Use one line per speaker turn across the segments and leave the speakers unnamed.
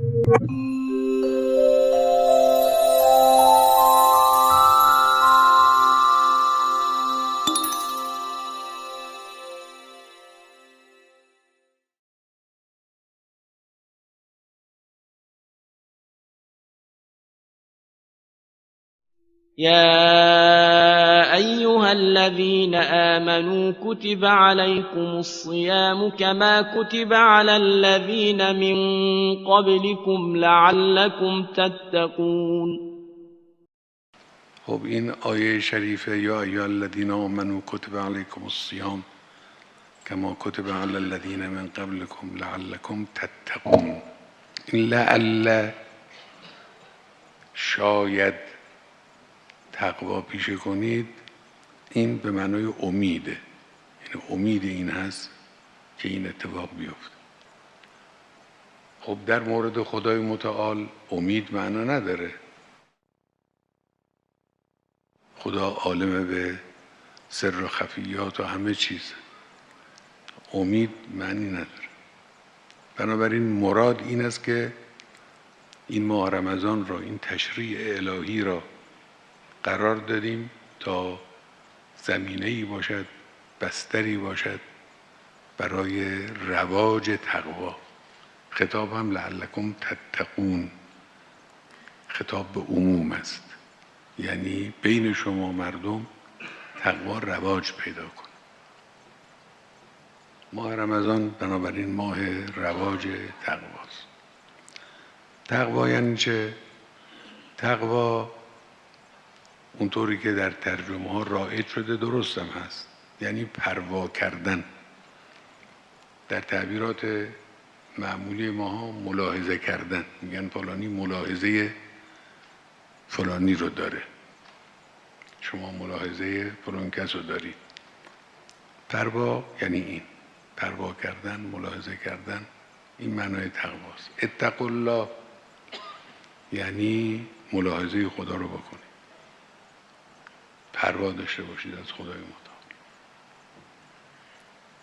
يا أيها الذين آمنوا كتب عليكم الصيام كما كتب على الذين من قبلكم لعلكم تتقون.
خب این آیه شریفه یا ایها الذین آمنوا کتب علیکم الصیام کما کتب علی الذین من قبلکم لعلکم تتقون، این لعل شاید تقوا پیشه کنید، این به معنای امیده، یعنی امید این هست که این اتفاق بیفته. خب در مورد خدای متعال امید معنا نداره، خدا عالم به سر و خفیات و همه چیز، امید معنی نداره. بنابراین مراد این است که این ماه رمضان را، این تشریع الهی را قرار دادیم تا زمینه‌ای باشد، بستری باشد برای رواج تقوا. خطاب هم لعلکم تتقون، خطاب به عموم است، یعنی بین شما مردم تقوا رواج پیدا کن. ماه رمضان بنابراین ماه رواج تقواست. تقوا یعنی چه؟ تقوا اونطوری که در ترجمه ها رایج شده درست هم هست، یعنی پروا کردن. در تعبیرات معمولی ماها ملاحظه کردن، میگن فلانی ملاحظه فلانی رو داره، شما ملاحظه فلان کس رو دارید. پروا یعنی این، پروا کردن، ملاحظه کردن، این معنای تقواست. اتقوا الله یعنی ملاحظه خدا رو بکنید، پروا داشته باشید از خدای متعال.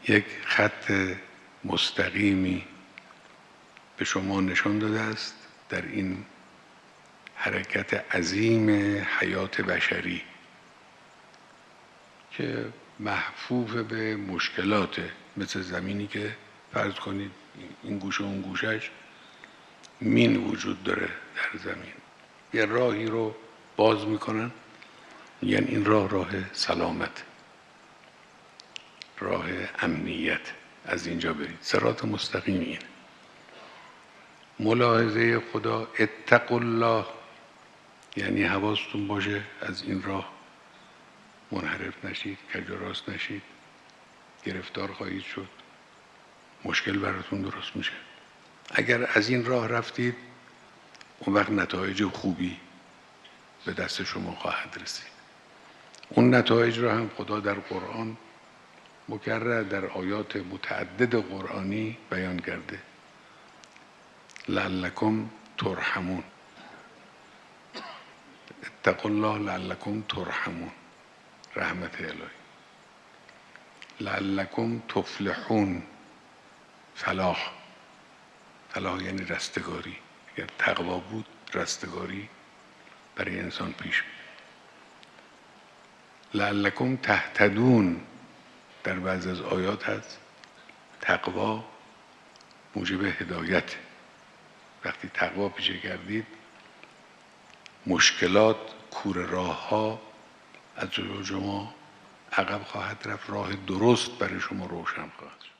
یک خط مستقیمی به شما نشان داده است در این حرکت عظیم حیات بشری که محفوف به مشکلات، مثل زمینی که فرض کنید این گوشه اون گوشش مین وجود داره در زمین، یه راهی رو باز میکنن، یعنی این راه سلامت، راه امنیت، از اینجا برید، صراط مستقیم اینه. ملاحظه خدا، اتقوا الله یعنی حواستون باشه از این راه منحرف نشید، کج و راست نشید، گرفتار خواهید شد، مشکل براتون درست میشه. اگر از این راه رفتید اون وقت نتایج خوبی به دست شما خواهد رسید. اون نتایج را هم خدا در قرآن مکرر در آیات متعدد قرآنی بیان کرده. لعلکم ترحمون، اتقوا الله لعلکم ترحمون، رحمت الهی. لعلکم تفلحون، فلاح، فلاح یعنی رستگاری. اگر تقوا بود رستگاری برای انسان پیش میاد. لعلکم تهتدون، در بعضی از آیات هست تقوا موجب هدایت. وقتی تقوا پیشه کردید مشکلات، کوره راه ها از جلو شما عقب خواهد رفت، راه درست برای شما روشن خواهد شد.